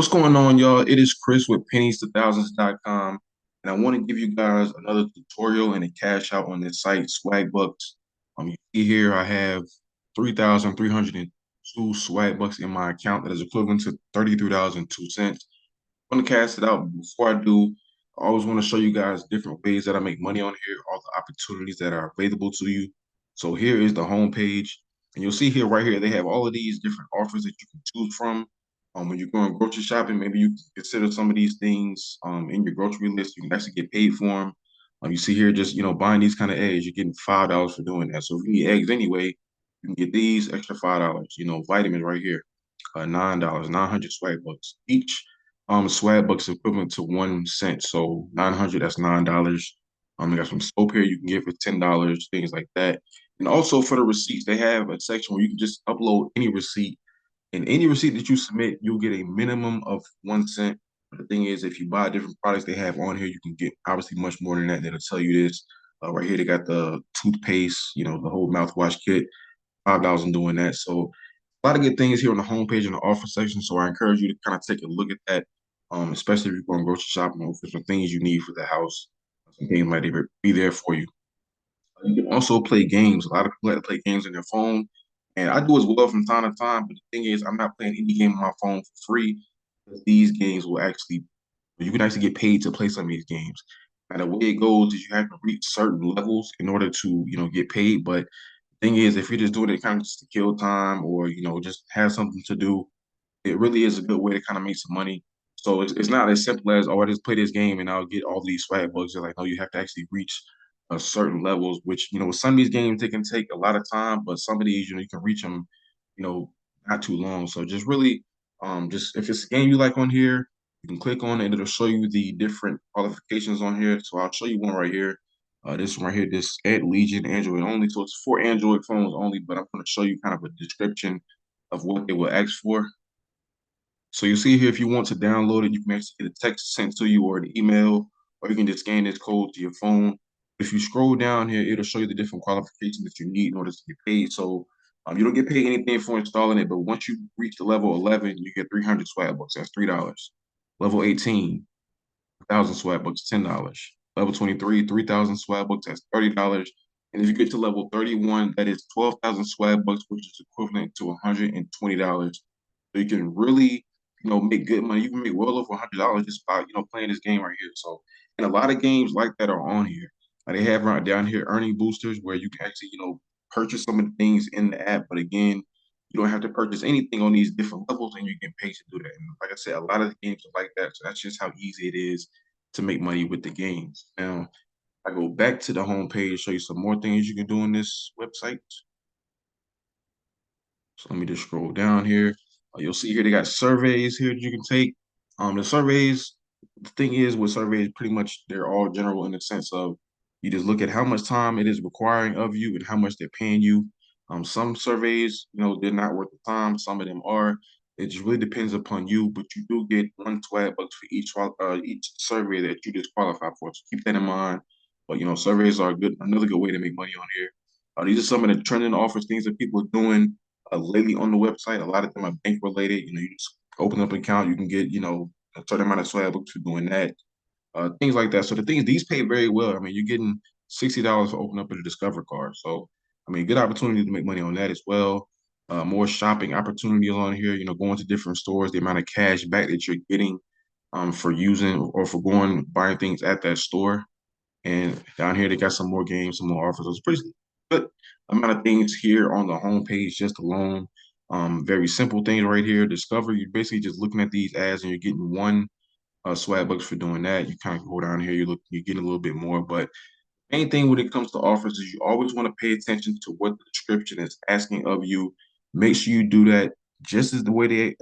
What's going on, y'all? It is Chris with pennies2000s.com, and I want to give you guys another tutorial and a cash out on this site, Swagbucks. You see here I have 3,302 Swagbucks in my account. That is equivalent to $33.02. I'm gonna cast it out. Before I do, I always want to show you guys different ways that I make money on here, all the opportunities that are available to you. So here is the home page, and you'll see here right here they have all of these different offers that you can choose from. When you're going grocery shopping, maybe you can consider some of these things in your grocery list. You can actually get paid for them. You see here, just buying these kind of eggs, you're getting $5 for doing that. So if you need eggs anyway, you can get these extra $5. Vitamins right here, $9, 900 swag bucks each. Swag bucks equivalent to 1 cent, so 900. That's $9. You got some soap here you can get for $10, things like that. And also for the receipts, they have a section where you can just upload any receipt, and any receipt that you submit, you'll get a minimum of 1 cent. But the thing is, if you buy different products they have on here, you can get obviously much more than that. That'll tell you this. Right here, they got the toothpaste, the whole mouthwash kit, $5 in doing that. So a lot of good things here on the homepage in the offer section. So I encourage you to kind of take a look at that, especially if you're going grocery shopping or for some things you need for the house. Some things might be there for you. You can also play games. A lot of people like to play games on their phone, and I do as well from time to time. But the thing is, I'm not playing any game on my phone for free. These games will actually, you can actually get paid to play some of these games. And the way it goes is you have to reach certain levels in order to, get paid. But the thing is, if you're just doing it kind of just to kill time or, just have something to do, it really is a good way to kind of make some money. So it's not as simple as, oh, I just play this game and I'll get all these swag bucks. They're like, no, you have to actually reach a certain levels, which, with some of these games, they can take a lot of time, but some of these, you can reach them, you know, not too long. So just really, just if it's a game you like on here, you can click on it and it'll show you the different qualifications on here. So I'll show you one right here. This one right here, this Ant Legion Android only. So it's for Android phones only, but I'm going to show you kind of a description of what they will ask for. So you see here, if you want to download it, you can actually get a text sent to you or an email, or you can just scan this code to your phone. If you scroll down here, it'll show you the different qualifications that you need in order to get paid. So you don't get paid anything for installing it, but once you reach the level 11, you get 300 swag bucks. That's $3. Level 18, 1,000 swag bucks, $10. Level 23, 3,000 swag bucks, that's $30. And if you get to level 31, that is 12,000 swag bucks, which is equivalent to $120. So you can really, make good money. You can make well over $100 just by, playing this game right here. So, and a lot of games like that are on here. They have right down here earning boosters where you can actually, purchase some of the things in the app. But again, you don't have to purchase anything on these different levels, and you get paid to do that. And like I said, a lot of the games are like that. So that's just how easy it is to make money with the games. Now, I go back to the home page, show you some more things you can do on this website. So let me just scroll down here. You'll see here they got surveys here that you can take. The surveys, the thing is with surveys, pretty much they're all general in the sense of you just look at how much time it is requiring of you and how much they're paying you. Some surveys, they're not worth the time. Some of them are. It just really depends upon you, but you do get one swag bucks for each survey that you just qualify for. So keep that in mind. But surveys are another good way to make money on here. These are some of the trending offers, things that people are doing lately on the website. A lot of them are bank related. You just open up an account, you can get, a certain amount of swag books for doing that, things like that. So the things, these pay very well. I mean, you're getting $60 for opening up a Discover card. So, I mean, good opportunity to make money on that as well. More shopping opportunities on here, going to different stores, the amount of cash back that you're getting for using or for going buying things at that store. And down here, they got some more games, some more offers. So it's pretty good amount of things here on the homepage just alone. Very simple things right here. Discover, you're basically just looking at these ads and you're getting one swag bucks for doing that. You kind of go down here, you're getting a little bit more. But main thing when it comes to offers is you always want to pay attention to what the description is asking of you. Make sure you do that just as the way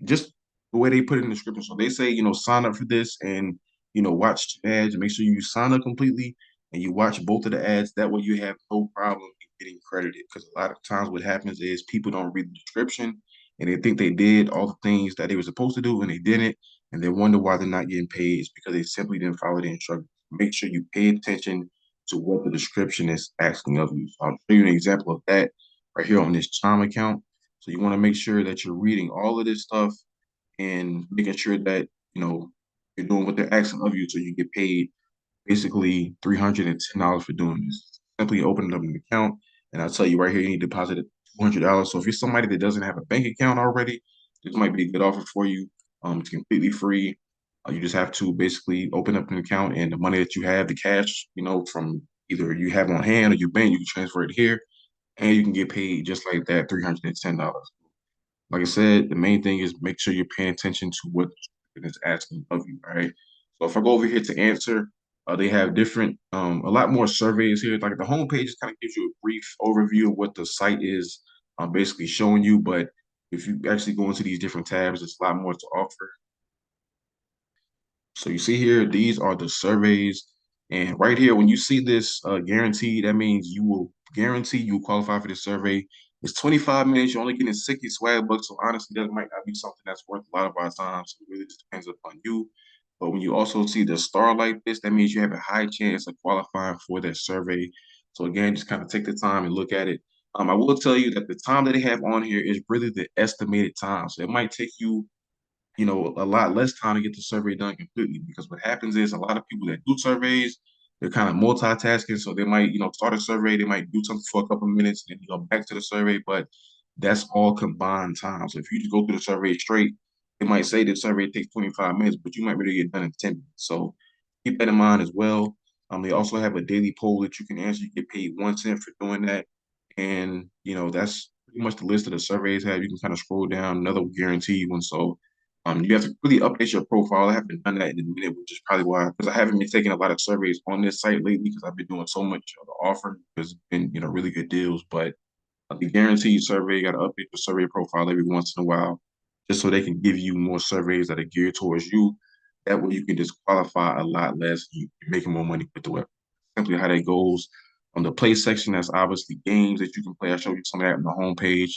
just the way they put it in the description. So they say, sign up for this and watch ads. Make sure you sign up completely and you watch both of the ads. That way you have no problem in getting credited. Because a lot of times what happens is people don't read the description and they think they did all the things that they were supposed to do and they didn't. And they wonder why they're not getting paid. It's because they simply didn't follow the instructions. Make sure you pay attention to what the description is asking of you. So I'll show you an example of that right here on this Chime account. So you want to make sure that you're reading all of this stuff and making sure that, you're doing what they're asking of you so you get paid basically $310 for doing this. Simply opening up an account, and I'll tell you right here, you need to deposit $200. So if you're somebody that doesn't have a bank account already, this might be a good offer for you. It's completely free. You just have to basically open up an account, and the money that you have, the cash, from either you have on hand or your bank, you can transfer it here, and you can get paid just like that, $310. Like I said, the main thing is make sure you're paying attention to what it is asking of you, all right? So if I go over here to answer, they have different, a lot more surveys here. Like the homepage just kind of gives you a brief overview of what the site is basically showing you. But if you actually go into these different tabs, there's a lot more to offer. So you see here, these are the surveys. And right here, when you see this guarantee, that means you will guarantee you qualify for this survey. It's 25 minutes. You're only getting 60 swag bucks. So honestly, that might not be something that's worth a lot of our time. So it really just depends upon you. But when you also see the star like this, that means you have a high chance of qualifying for that survey. So again, just kind of take the time and look at it. I will tell you that the time that they have on here is really the estimated time. So it might take you a lot less time to get the survey done completely, because what happens is a lot of people that do surveys, they're kind of multitasking. So they might, start a survey, they might do something for a couple of minutes, then you go back to the survey, but that's all combined time. So if you just go through the survey straight, it might say the survey takes 25 minutes, but you might really get done in 10 minutes. So keep that in mind as well. They also have a daily poll that you can answer. You get paid 1 cent for doing that. And, that's pretty much the list of the surveys have. You can kind of scroll down, another guaranteed one. So you have to really update your profile. I haven't done that in a minute, which is probably why, because I haven't been taking a lot of surveys on this site lately because I've been doing so much of the offer because it's been, really good deals. But the guaranteed survey, you got to update your survey profile every once in a while just so they can give you more surveys that are geared towards you. That way you can just qualify a lot less. You're making more money with the web. Simply how that goes. On the play section, that's obviously games that you can play. I'll show you some of that on the homepage.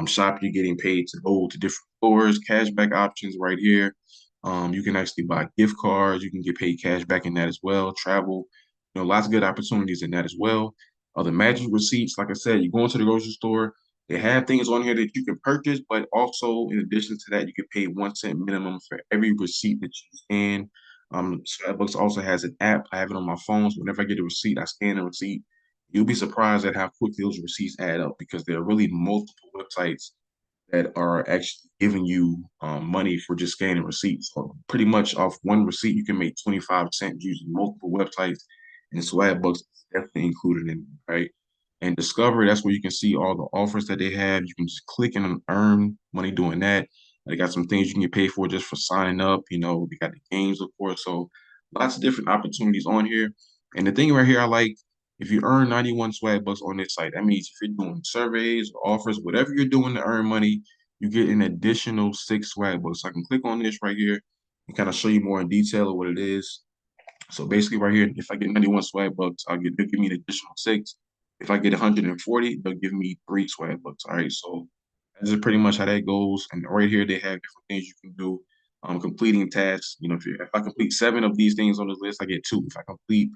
Shop, you're getting paid to go to different stores, cashback options right here. You can actually buy gift cards. You can get paid cash back in that as well. Travel, lots of good opportunities in that as well. The magic receipts, like I said, you go into the grocery store, they have things on here that you can purchase, but also in addition to that, you can pay 1 cent minimum for every receipt that you scan. Starbucks also has an app. I have it on my phone, so whenever I get a receipt, I scan the receipt. You'll be surprised at how quickly those receipts add up because there are really multiple websites that are actually giving you money for just scanning receipts. So pretty much off one receipt, you can make 25 cents using multiple websites, and Swagbucks is definitely included in it, right? And Discover, that's where you can see all the offers that they have. You can just click and earn money doing that. They got some things you can get paid for just for signing up. They got the games, of course. So lots of different opportunities on here. And the thing right here I like, if you earn 91 swag bucks on this site, that means if you're doing surveys, offers, whatever you're doing to earn money, you get an additional 6 swag bucks. So I can click on this right here and kind of show you more in detail of what it is. So basically right here, if I get 91 swag bucks, they'll give me an additional 6. If I get 140, they'll give me 3 swag bucks. All right. So this is pretty much how that goes. And right here, they have different things you can do. Completing tasks. If I complete 7 of these things on this list, I get 2. If I complete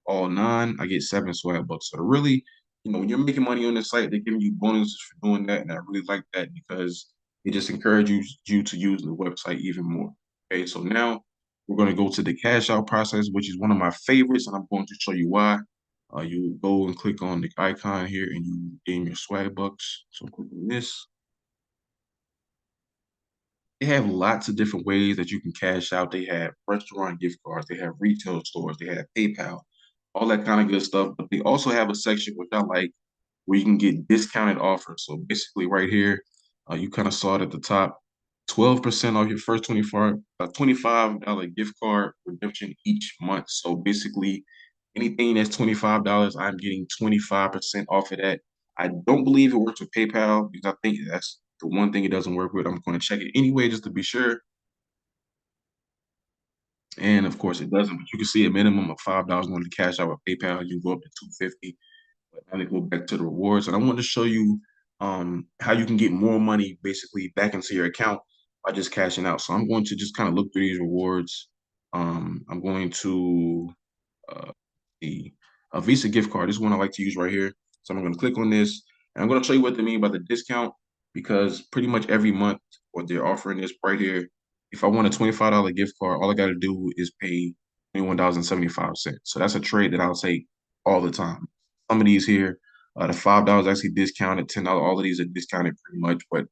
all 9, I get 7 swag bucks. So really, when you're making money on this site, they're giving you bonuses for doing that. And I really like that because it just encourages you to use the website even more. Okay. So now we're going to go to the cash out process, which is one of my favorites. And I'm going to show you why. You go and click on the icon here and you gain your swag bucks. So click on this. They have lots of different ways that you can cash out. They have restaurant gift cards, they have retail stores, they have PayPal, all that kind of good stuff. But they also have a section which I like where you can get discounted offers. So basically, right here, you kind of saw it at the top, 12% off your first $25 gift card redemption each month. So basically, anything that's $25, I'm getting 25% off of that. I don't believe it works with PayPal because I think that's the one thing it doesn't work with. I'm going to check it anyway just to be sure. And of course, it doesn't. But you can see a minimum of $5 on the cash out with PayPal. You go up to 250. But now they go back to the rewards, and I want to show you how you can get more money basically back into your account by just cashing out. So I'm going to just kind of look through these rewards. I'm going to uh, the a Visa gift card. This is one I like to use right here. So I'm going to click on this, and I'm going to show you what they mean by the discount because pretty much every month what they're offering is right here. If I want a $25 gift card, all I got to do is pay $21.75. So that's a trade that I'll take all the time. Some of these here, the $5 actually discounted, $10, all of these are discounted pretty much, but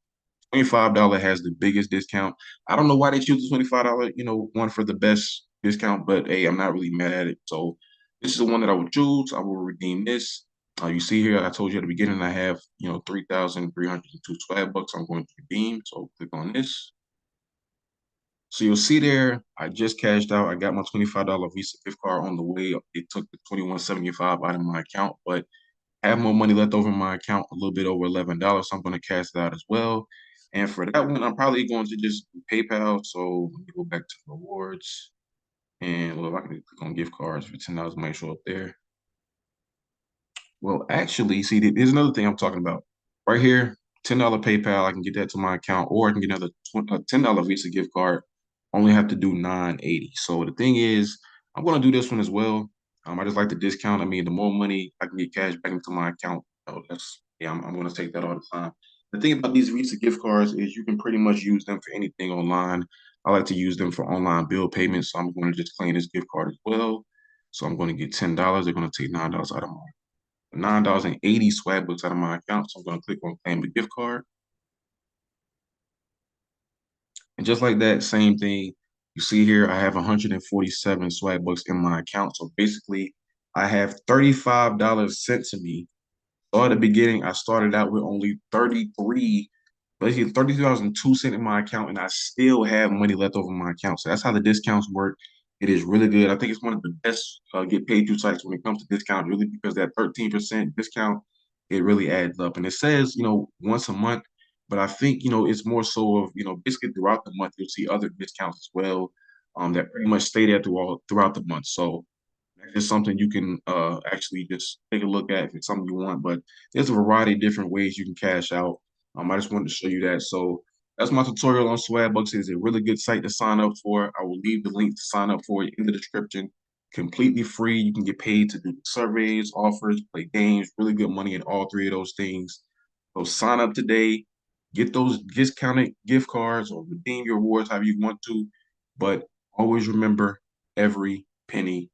$25 has the biggest discount. I don't know why they choose the $25, one for the best discount, but hey, I'm not really mad at it. So this is the one that I would choose. I will redeem this. You see here, I told you at the beginning, I have, 3,302 swag bucks I'm going to redeem. So click on this. So you'll see there, I just cashed out. I got my $25 Visa gift card on the way. It took the 21.75 out of my account, but I have more money left over in my account, a little bit over $11. So I'm going to cash it out as well. And for that one, I'm probably going to just do PayPal. So let me go back to rewards. And well, if I can click on gift cards for $10, might show up there. Well, actually, see, there's another thing I'm talking about. Right here, $10 PayPal, I can get that to my account, or I can get another $10 Visa gift card. Only have to do 980. So the thing is, I'm gonna do this one as well. I just like the discount. I mean, the more money I can get cash back into my account, that's yeah, I'm gonna take that all the time. The thing about these Visa gift cards is you can pretty much use them for anything online. I like to use them for online bill payments, so I'm going to just claim this gift card as well. So I'm going to get $10. They're going to take $9 out of my $9.80 Swagbucks out of my account. So I'm going to click on claim the gift card. And just like that, same thing. You see here, I have 147 Swagbucks in my account. So basically, I have $35 sent to me. So at the beginning, I started out with only 33, basically 33.02 in my account, and I still have money left over in my account. So that's how the discounts work. It is really good. I think it's one of the best get paid to sites when it comes to discount, really, because that 13% discount, it really adds up. And it says, once a month, but I think, it's more so of, basically throughout the month, you'll see other discounts as well, that pretty much stay there throughout the month. So that's just something you can actually just take a look at if it's something you want. But there's a variety of different ways you can cash out. I just wanted to show you that. So that's my tutorial on Swagbucks. It's a really good site to sign up for. I will leave the link to sign up for it in the description. Completely free. You can get paid to do surveys, offers, play games, really good money in all three of those things. So sign up today, get those discounted gift cards or redeem your rewards however you want to. But always remember, every penny.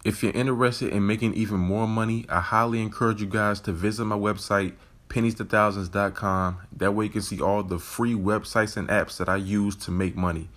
If you're interested in making even more money, I highly encourage you guys to visit my website, pennies2thousands.com. That way you can see all the free websites and apps that I use to make money.